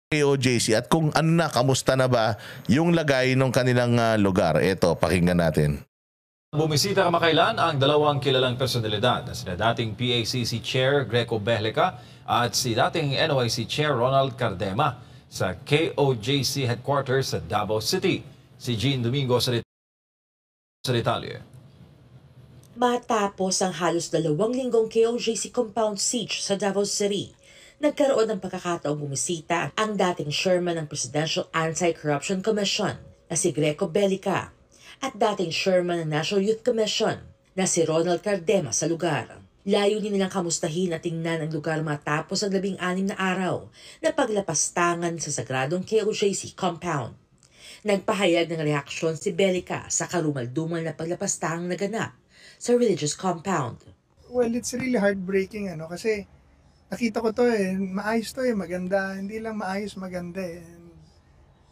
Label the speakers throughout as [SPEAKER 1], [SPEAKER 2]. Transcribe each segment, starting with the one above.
[SPEAKER 1] KOJC at kung ano na, kamusta na ba yung lagay ng kanilang lugar. Ito, pakinggan natin.
[SPEAKER 2] Bumisita kamakailan ang dalawang kilalang personalidad na sina dating PACC Chair Greco Behleca at si dating NOIC Chair Ronald Cardema sa KOJC headquarters sa Davao City. Si Jean Domingo sa detalye.
[SPEAKER 3] Matapos ang halos 2 linggong KOJC compound siege sa Davao City, nagkaroon ng pagkakataong bumisita ang dating chairman ng Presidential Anti-Corruption Commission na si Greco Behleca at dating chairman ng National Youth Commission na si Ronald Cardema sa lugar. Layunin nilang kamustahin at tingnan ang lugar matapos ang 16 na araw na paglapastangan sa sagradong KOJC compound. Nagpahayag ng reaksyon si Behleca sa karumaldumal na paglapastang naganap sa religious compound.
[SPEAKER 4] Well, it's really heartbreaking kasi nakita ko to maayos to maganda, hindi lang maayos, maganda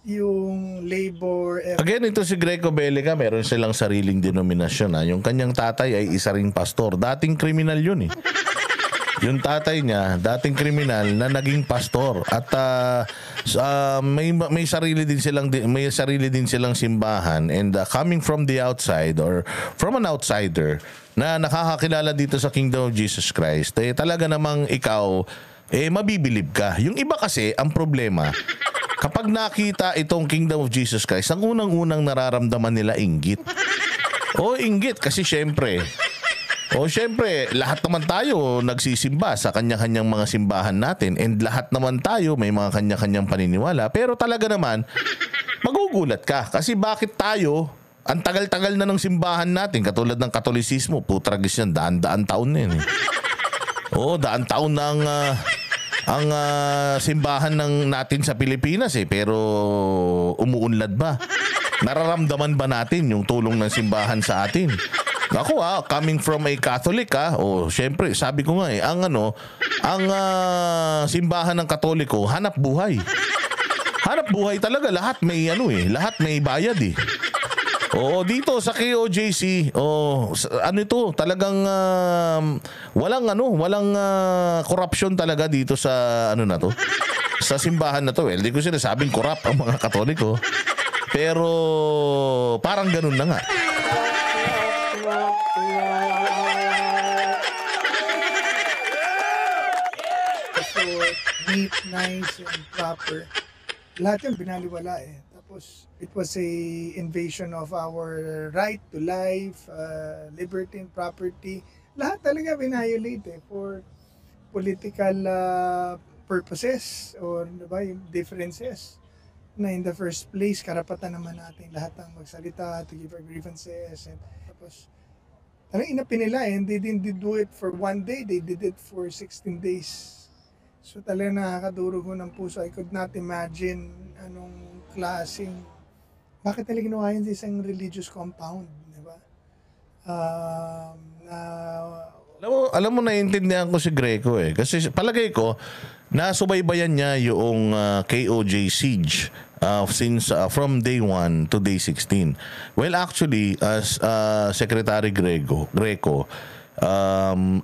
[SPEAKER 4] yung labor.
[SPEAKER 1] Again, ito si Greco Behleca, meron silang sariling denominasyon. Yung kanyang tatay ay isa ring pastor. Dating kriminal yun Yung tatay niya, dating kriminal na naging pastor. At may sarili din silang simbahan. And coming from the outside or from an outsider na nakakakilala dito sa Kingdom of Jesus Christ, talaga namang ikaw, mabibilib ka. Yung iba kasi, ang problema, kapag nakita itong Kingdom of Jesus Christ, ang unang-unang nararamdaman nila inggit. Inggit kasi syempre, lahat naman tayo nagsisimba sa kanya-kanyang mga simbahan natin and lahat naman tayo may mga kanya-kanyang paniniwala. Pero talaga naman, magugulat ka kasi bakit tayo, ang tagal-tagal na ng simbahan natin, katulad ng Katolisismo, putragis yan, daan-daan taon na yun. Daan taon na ang simbahan natin sa Pilipinas pero umuunlad ba? Nararamdaman ba natin yung tulong ng simbahan sa atin? Ako coming from a Catholic syempre sabi ko nga ang simbahan ng Katoliko hanap buhay. Hanap buhay talaga, lahat may lahat may bayad dito sa KOJC, ito, talagang walang corruption talaga dito sa sa simbahan na to. Hindi ko sinasabing corrupt ang mga Katoliko. Pero parang ganun na nga.
[SPEAKER 4] So, neat, nice, and proper. Lahat yung binaliwala Tapos, it was a invasion of our right to life, liberty and property. Lahat talaga binayolate for political purposes or yung differences. Na in the first place, karapatan naman natin lahat ang magsalita, to give our grievances. And tapos, talagang inapin nila and they didn't do it for 1 day, they did it for 16 days. So talagang nakakadurog ng puso. I could not imagine anong klaseng, bakit nila ginawa yun sa isang religious compound, di ba?
[SPEAKER 1] Alam mo, naiintindihan ko si Greco kasi palagay ko, nasubaybayan niya yung KOJ siege since from day 1 to day 16. Well, actually, as Secretary Greco, ang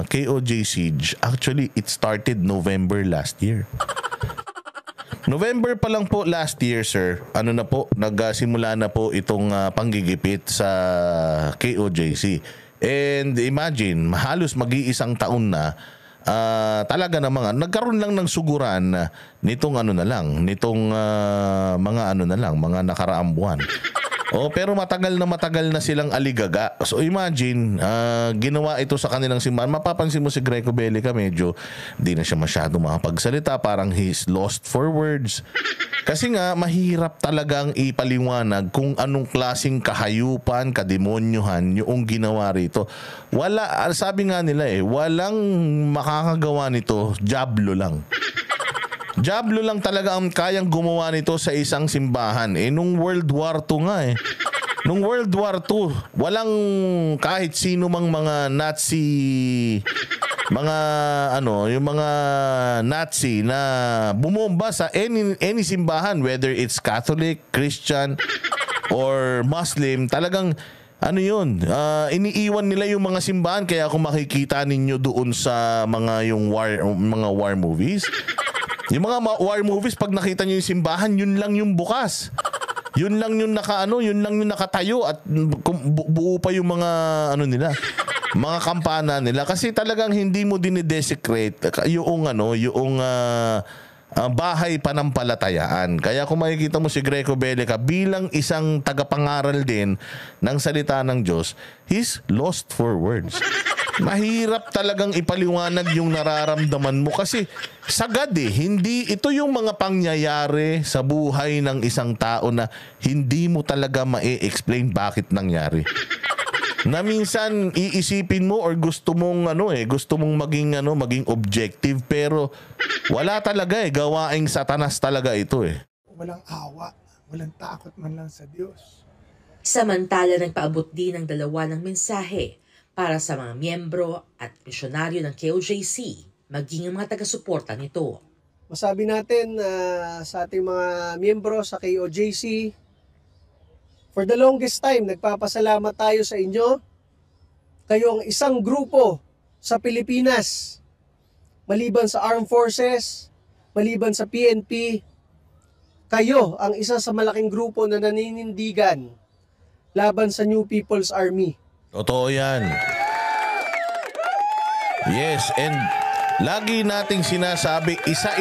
[SPEAKER 1] KOJ siege, actually, it started November last year. November pa lang po last year, sir, nagsimula na po itong panggigipit sa KOJC. And imagine, halos mag-iisang taon na, talaga namang nagkaroon lang ng suguran nitong mga nakaraang buwan. Pero matagal na silang aligaga. So imagine, ginawa ito sa kanilang simbahan. Mapapansin mo si Greco Behleca, medyo di na siya masyado makapagsalita. Parang he's lost for words. Kasi nga, mahirap talagang ipaliwanag kung anong klaseng kahayupan, kademonyohan yung ginawa rito. Sabi nga nila walang makakagawa nito, diablo lang. Diablo lang talaga ang kayang gumawa nito sa isang simbahan. Nung World War II nga Nung World War II, walang kahit sino mang mga Nazi, yung mga Nazi na bumomba sa any simbahan, whether it's Catholic, Christian, or Muslim, talagang iniiwan nila yung mga simbahan. Kaya kung makikita ninyo doon sa mga war movies, Yung mga war movies, pag nakita nyo yung simbahan, yun lang yung bukas. Yun lang yung yun lang yung nakatayo at buo pa yung mga nila, mga kampana nila kasi talagang hindi mo dinidesecrate yung bahay panampalatayaan. Kaya kung makikita mo si Greco Bellica bilang isang tagapangaral din ng salita ng Diyos, he's lost for words. Mahirap talagang ipaliwanag yung nararamdaman mo kasi sagad hindi ito yung mga pangyayari sa buhay ng isang tao na hindi mo talaga ma-explain bakit nangyari. Na minsan iisipin mo or gusto mong maging objective pero wala talaga gawaing satanas talaga ito
[SPEAKER 4] Walang awa, walang takot man lang sa Diyos.
[SPEAKER 3] Samantala nagpaabot din ng dalawa ng mensahe para sa mga miyembro at misyonaryo ng KOJC, maging ang mga taga-suporta nito.
[SPEAKER 5] Masabi natin sa ating mga miyembro sa KOJC, for the longest time, nagpapasalamat tayo sa inyo. Kayo ang isang grupo sa Pilipinas, maliban sa Armed Forces, maliban sa PNP, kayo ang isa sa malaking grupo na naninindigan laban sa New People's Army.
[SPEAKER 1] Totoo yan. Yes, and lagi nating sinasabi, isa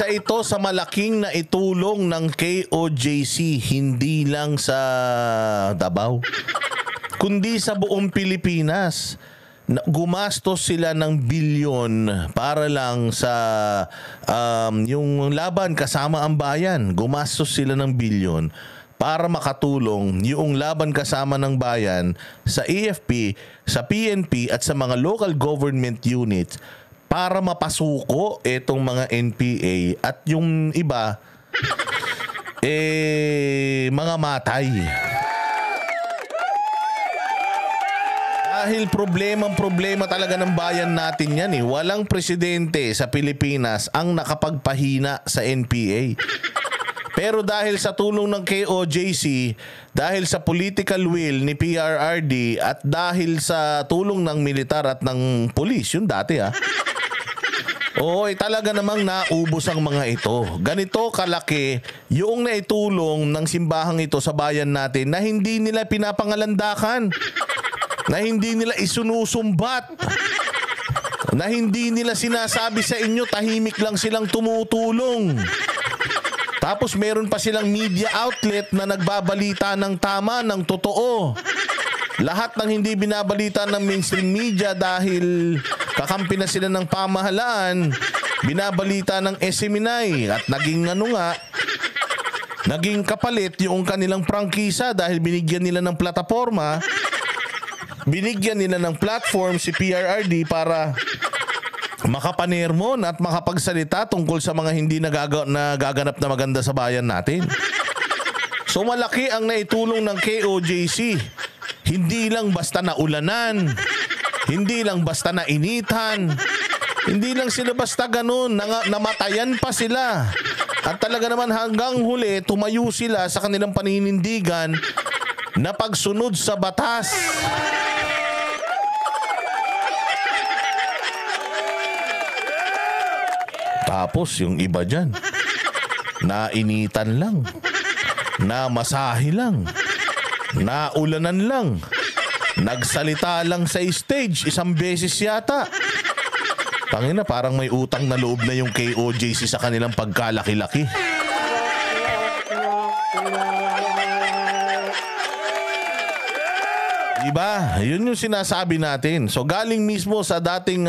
[SPEAKER 1] ito sa malaking na itulong ng KOJC, hindi lang sa Davao, kundi sa buong Pilipinas. Gumastos sila ng bilyon para lang sa yung laban kasama ang bayan. Gumastos sila ng bilyon para makatulong yung laban kasama ng bayan sa AFP, sa PNP at sa mga local government units para mapasuko itong mga NPA at yung iba mga matay. Dahil problema talaga ng bayan natin yan Walang presidente sa Pilipinas ang nakapagpahina sa NPA. Pero dahil sa tulong ng KOJC, dahil sa political will ni PRRD at dahil sa tulong ng militar at ng pulis, yun dati talaga namang naubos ang mga ito. Ganito kalaki yung naitulong ng simbahang ito sa bayan natin na hindi nila pinapangalandakan, na hindi nila isinusumbat, na hindi nila sinasabi sa inyo tahimik lang silang tumutulong. Tapos meron pa silang media outlet na nagbabalita ng tama, ng totoo. Lahat ng hindi binabalita ng mainstream media dahil kakampi na sila ng pamahalaan, binabalita ng SMNI at naging kapalit yung kanilang prangkisa dahil binigyan nila ng plataforma, binigyan nila ng platform si PRRD para makapanermon at makapagsalita tungkol sa mga hindi nagaganap na maganda sa bayan natin. So malaki ang naitulong ng KOJC. Hindi lang basta naulanan, hindi lang basta nainitan, hindi lang sila basta ganun, namatayan pa sila. At talaga naman hanggang huli, tumayo sila sa kanilang paninindigan na pagsunod sa batas. Tapos yung iba dyan, nainitan lang, namasahe lang, naulanan lang, nagsalita lang sa stage isang beses yata. Tangina, parang may utang na loob na yung KOJC sa kanilang pagkalaki-laki. Diba? Yun yung sinasabi natin. So galing mismo sa dating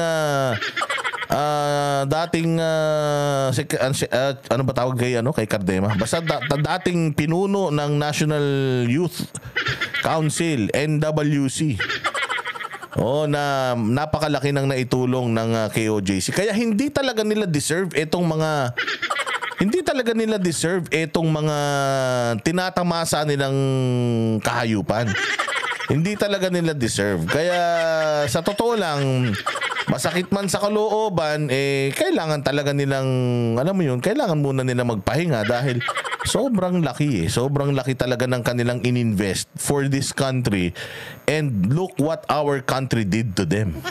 [SPEAKER 1] ano ba tawag kay Cardema? Basta dating pinuno ng National Youth Council, NWC. Na napakalaki ng naitulong ng KOJC. Kaya hindi talaga nila deserve itong mga tinatamasa nilang kahayupan. Hindi talaga nila deserve. Kaya sa totoo lang, masakit man sa kalooban, kailangan talaga nilang, kailangan muna nila magpahinga dahil sobrang laki Sobrang laki talaga ng kanilang ininvest for this country. And look what our country did to them.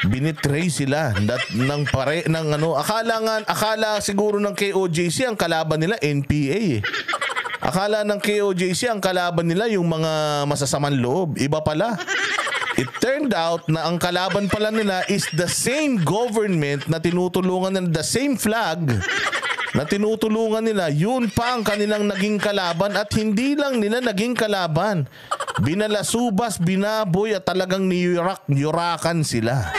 [SPEAKER 1] binitray sila akala siguro ng KOJC ang kalaban nila NPA eh. Akala ng KOJC ang kalaban nila yung mga masasamang loob. Iba pala. It turned out na ang kalaban pala nila is the same government na tinutulungan nila, the same flag na tinutulungan nila, yun pa ang kanilang naging kalaban at hindi lang nila naging kalaban. Binalasubas, binaboy at talagang niyurakan sila.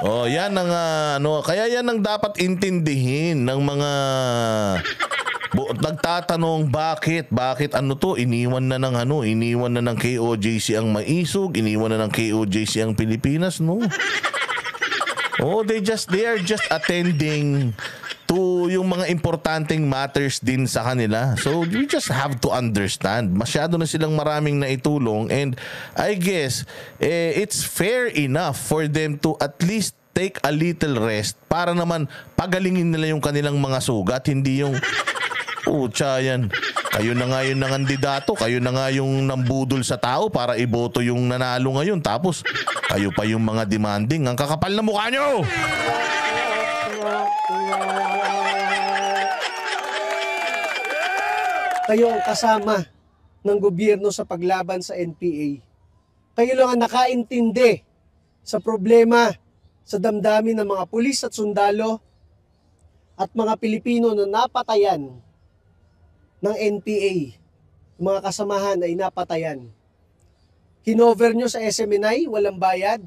[SPEAKER 1] Oh, yan ang kaya yan ang dapat intindihin ng mga nagtatanong bakit iniwan na ng KOJC ang maisog, iniwan na ng KOJC ang Pilipinas, no? Oh, they are just attending to yung mga importanteng matters din sa kanila. So we just have to understand. Masyado na silang maraming naitulong and I guess it's fair enough for them to at least take a little rest para naman pagalingin nila yung kanilang mga sugat, hindi yung yan. Kayo na nga yung nangandidato, kayo na nga yung nambudol sa tao para iboto yung nanalo ngayon. Tapos, kayo pa yung mga demanding. Ang kakapal na mukha nyo!
[SPEAKER 5] Kayo ang kasama ng gobyerno sa paglaban sa NPA. Kayo lang ang nakaintindi sa problema sa damdamin ng mga pulis at sundalo at mga Pilipino na napatayan ng NPA. Mga kasamahan ay napatayan. Kinover nyo sa SMNI, walang bayad.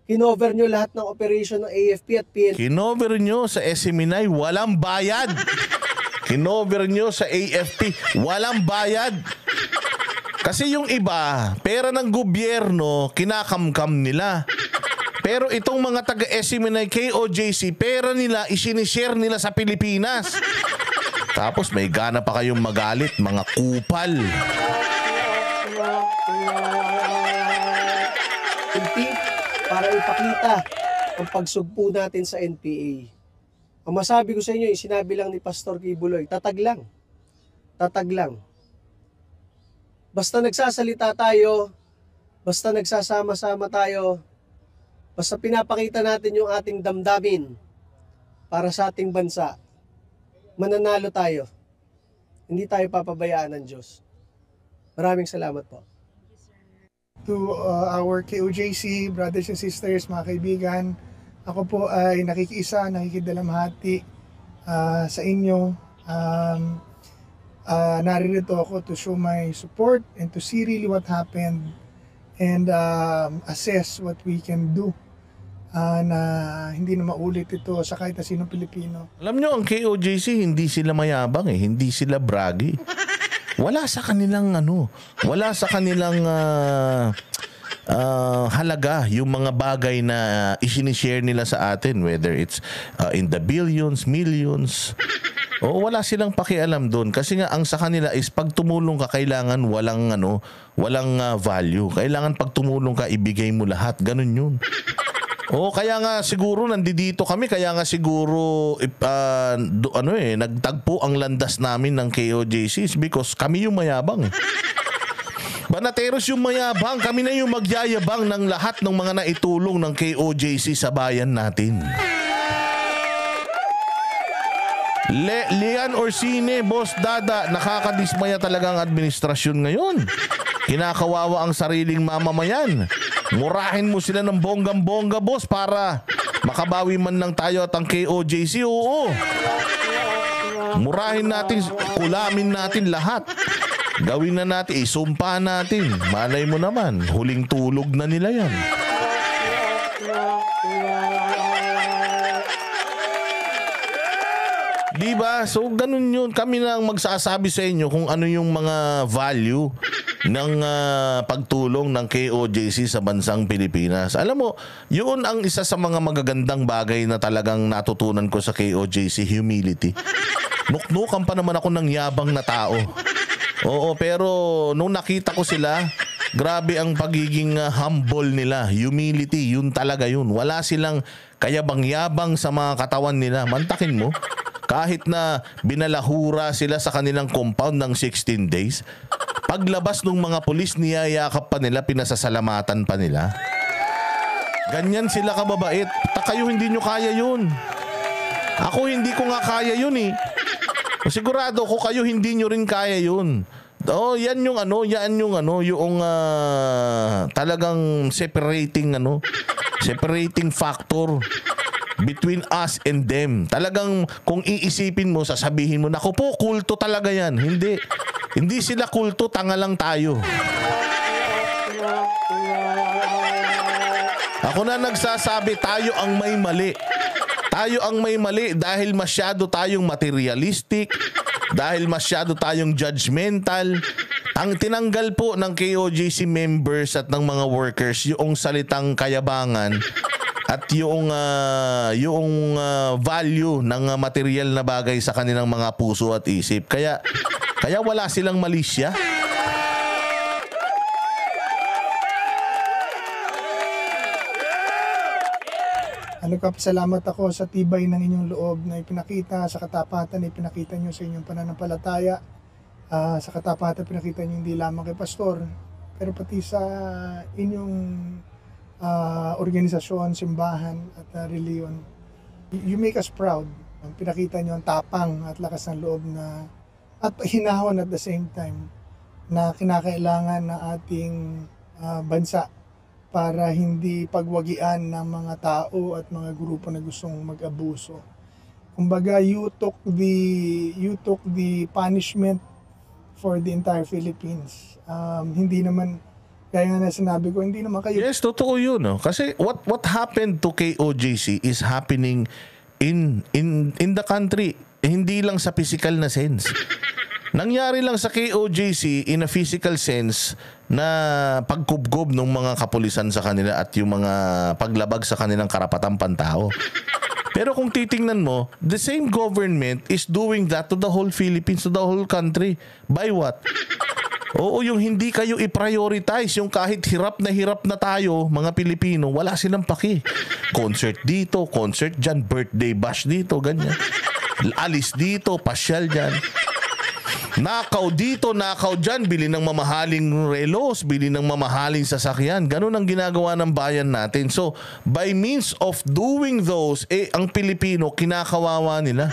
[SPEAKER 5] Kinover nyo lahat ng operation ng AFP at PNP.
[SPEAKER 1] Kinover nyo sa SMNI, walang bayad. Kinover nyo sa AFP, walang bayad. Kasi yung iba, pera ng gobyerno, kinakamkam nila. Pero itong mga taga-SMNI, KOJC, pera nila, isinishare nila sa Pilipinas. Tapos may gana pa kayong magalit, mga kupal.
[SPEAKER 5] Para ipakita ang pagsugpo natin sa NPA. Ang masabi ko sa inyo, sinabi lang ni Pastor Kibuloy, tatag lang. Tatag lang. Basta nagsasalita tayo, basta nagsasama-sama tayo, basta pinapakita natin yung ating damdamin para sa ating bansa, mananalo tayo. Hindi tayo papabayaan ng Diyos. Maraming salamat po.
[SPEAKER 4] To our KOJC, brothers and sisters, mga kaibigan, ako po ay nakikidalamhati sa inyo. Naririto ako to show my support and to see really what happened and assess what we can do. Na hindi na maulit ito sa kahit na sinong Pilipino.
[SPEAKER 1] Alam nyo, ang KOJC, hindi sila mayabang eh. Hindi sila bragi. Wala sa kanilang halaga yung mga bagay na isinishare nila sa atin. Whether it's in the billions, millions. O wala silang pakialam doon. Kasi nga, ang sa kanila is pag tumulong ka, kailangan walang value. Kailangan pag tumulong ka, ibigay mo lahat. Ganun yun. Kaya nga siguro nandito kami, kaya nga siguro nagtagpo ang landas namin ng KOJC because kami yung mayabang. Banateros yung mayabang, kami na yung magyayabang ng lahat ng mga naitulong ng KOJC sa bayan natin. Lian Orsine, Boss Dada, nakakadismaya talaga ang administrasyon ngayon. Kinakawawa ang sariling mamamayan. Murahin mo sila ng bonggang-bongga, boss, para makabawi man lang tayo at ang KOJC. Oo. Murahin natin, kulamin natin lahat. Gawin na natin, isumpa natin. Malay mo naman, huling tulog na nila yan. Diba? So, ganun yun. Kami na ang magsasabi sa inyo kung ano yung mga value ng pagtulong ng KOJC sa bansang Pilipinas. Alam mo, yun ang isa sa mga magagandang bagay na talagang natutunan ko sa KOJC, humility. Nuknukan pa naman ako ng yabang na tao. Oo, pero nung nakita ko sila, grabe ang pagiging humble nila. Humility, yun talaga yun. Wala silang kayabang-yabang sa mga katawan nila. Mantakin mo. Kahit na binalahura sila sa kanilang compound ng 16 days, Paglabas ng mga pulis, niyayakap pa nila, pinasasalamatan pa nila. Ganyan sila kababait. Kayo hindi nyo kaya yun. Ako hindi ko nga kaya yun eh. Sigurado ko kayo hindi nyo rin kaya yun. Oh, yan yung yung talagang separating factor between us and them. Talagang kung iisipin mo, sasabihin mo, naku po, kulto talaga yan. Hindi. Hindi sila kulto, tanga lang tayo. Ako na nagsasabi, tayo ang may mali. Tayo ang may mali dahil masyado tayong materialistic, dahil masyado tayong judgmental. Ang tinanggal po ng KOJC members at ng mga workers yung salitang kayabangan at yung value ng material na bagay sa kanilang mga puso at isip. Kaya wala silang malisya.
[SPEAKER 4] Nagpapasalamat ako sa tibay ng inyong loob na ipinakita, sa katapatan na ipinakita nyo sa inyong pananampalataya, sa katapatan pinakita nyo hindi lamang kay pastor, pero pati sa inyong organisasyon, simbahan at reliyon. You make us proud. Pinakita nyo ang tapang at lakas ng loob na at hinahon at the same time na kinakailangan ng ating bansa para hindi pagwagian ng mga tao at mga grupo na gustong mag-abuso. Kumbaga, you took the punishment for the entire Philippines. Hindi naman, kaya nga na sinabi ko, hindi naman kayo.
[SPEAKER 1] Yes, totoo yun. No? Kasi what happened to KOJC is happening in the country. Hindi lang sa physical na sense. Nangyari lang sa KOJC in a physical sense na pagkubgob ng mga kapulisan sa kanila at yung mga paglabag sa kanilang karapatang pantao. Pero kung titingnan mo, the same government is doing that to the whole Philippines, to the whole country. By what? Oo, yung hindi kayo i-prioritize, yung kahit hirap na tayo, mga Pilipino, wala silang paki. Concert dito, concert dyan, birthday bash dito, ganyan. Alis dito, pasyal dyan. Nakaw dito, nakaw dyan, bili ng mamahaling relos, bili ng mamahaling sasakyan. Ganun ang ginagawa ng bayan natin. So, by means of doing those, ang Pilipino, kinakawawa nila.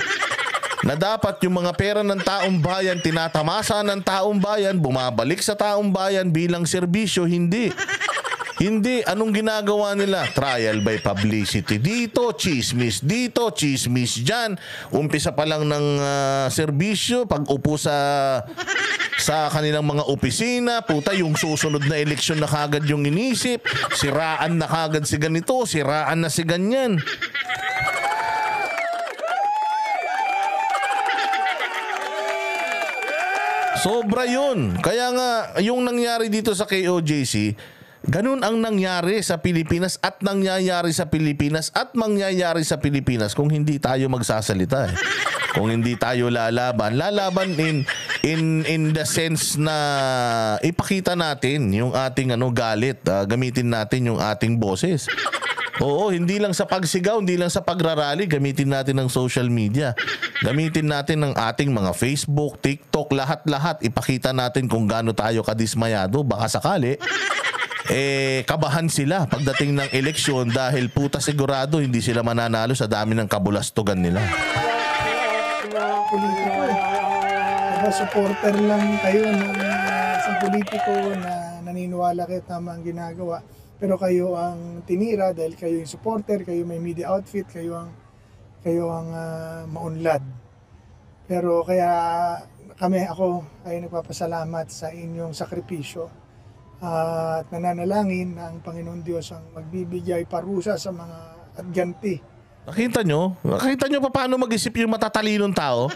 [SPEAKER 1] Na dapat yung mga pera ng taong bayan, tinatamasa ng taong bayan, bumabalik sa taong bayan bilang serbisyo, hindi. Hindi. Anong ginagawa nila? Trial by publicity dito, chismis dyan. Umpisa pa lang ng serbisyo, pag upo sa kanilang mga opisina, puta, yung susunod na eleksyon na kagad yung inisip, siraan na kagad si ganito, siraan na si ganyan. Sobra yun. Kaya nga, yung nangyari dito sa KOJC, ganun ang nangyari sa Pilipinas at nangyayari sa Pilipinas at mangyayari sa Pilipinas kung hindi tayo magsasalita. Kung hindi tayo lalaban in the sense na ipakita natin yung ating galit, gamitin natin yung ating boses. Oo, hindi lang sa pagsigaw, hindi lang sa pagrarally, gamitin natin ng social media. Gamitin natin ng ating mga Facebook, TikTok, lahat-lahat. Ipakita natin kung gaano tayo kadismayado. Baka sakali kabahan sila pagdating ng eleksyon dahil puta sigurado hindi sila mananalo sa dami ng kabulastugan nila.
[SPEAKER 4] Politiko supporter lang kayo ng isang politiko na naniniwala kayo tama ang ginagawa, pero ang tinira dahil kayo yung supporter, kayo may media outfit, kayo ang maunlad. Pero kaya ako ay nagpapasalamat sa inyong sakripisyo at nananalangin na ang Panginoon Diyos ang magbibigay parusa sa mga atganti.
[SPEAKER 1] Nakita nyo pa paano mag-isip yung matatalinong tao?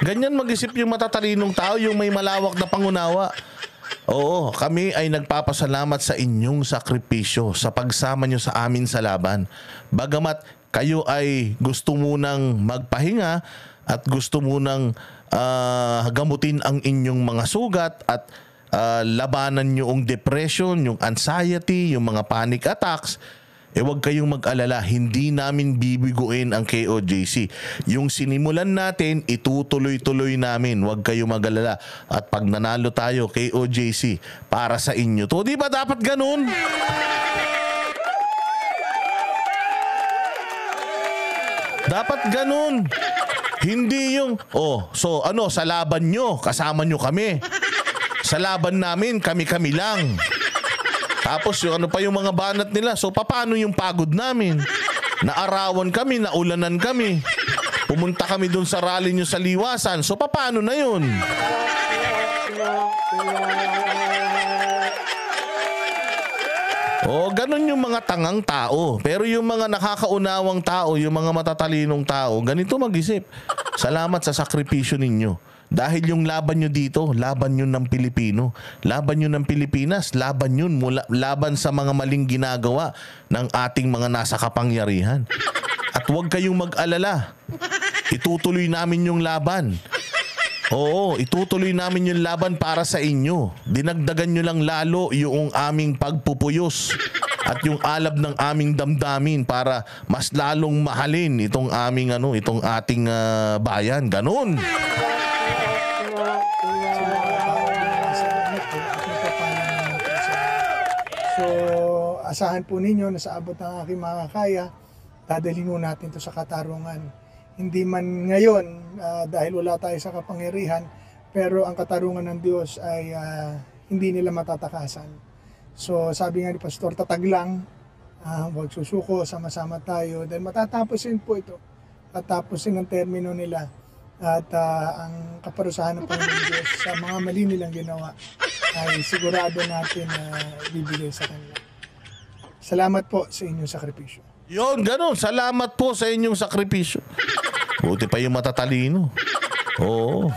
[SPEAKER 1] Ganyan mag-isip yung matatalinong tao, yung may malawak na pangunawa. Oo, kami ay nagpapasalamat sa inyong sakripisyo, sa pagsama nyo sa amin sa laban. Bagamat kayo ay gusto munang magpahinga at gusto munang gamutin ang inyong mga sugat at labanan yung depression, yung anxiety, yung mga panic attacks, huwag kayong mag-alala, hindi namin bibiguin ang KOJC. Yung sinimulan natin, itutuloy-tuloy namin. Huwag kayong mag-alala. At pag nanalo tayo, KOJC, para sa inyo to. Di ba dapat ganun? Dapat ganun. Hindi yung, so ano, sa laban nyo, kasama nyo kami. Sa laban namin, kami-kami lang. Tapos yung ano pa yung mga banat nila. So paano yung pagod namin? Naarawan kami, naulanan kami. Pumunta kami dun sa rally nyo sa Liwasan. So paano na yun? Ganun yung mga tangang tao. Pero yung mga nakakaunawang tao, yung mga matatalinong tao, ganito mag-isip. Salamat sa sakripisyo ninyo. Dahil yung laban nyo dito, laban yun ng Pilipino. Laban yun ng Pilipinas. Laban yun laban sa mga maling ginagawa ng ating mga nasa kapangyarihan. At huwag kayong mag-alala. Itutuloy namin yung laban. Oo, itutuloy namin yung laban para sa inyo. Dinagdagan nyo lang lalo yung aming pagpupuyos at yung alab ng aming damdamin para mas lalong mahalin itong aming itong ating bayan. Ganun.
[SPEAKER 4] So, asahan po ninyo na sa abot ng aking makakaya, dadalhin po natin to sa katarungan. Hindi man ngayon, dahil wala tayo sa kapangyarihan, pero ang katarungan ng Diyos ay hindi nila matatakasan. So, sabi nga ni Pastor, tatag lang, huwag susuko, sama-sama tayo, dahil matatapusin po ito. Tatapusin ang termino nila. At ang kaparusahan ng Panginoon Diyos sa mga mali nilang ginawa ay sigurado natin na ibibigay sa kanila. Salamat po sa inyong sakripisyo.
[SPEAKER 1] Yun, ganun. Salamat po sa inyong sakripisyo. Buti pa yung matatalino. Oo.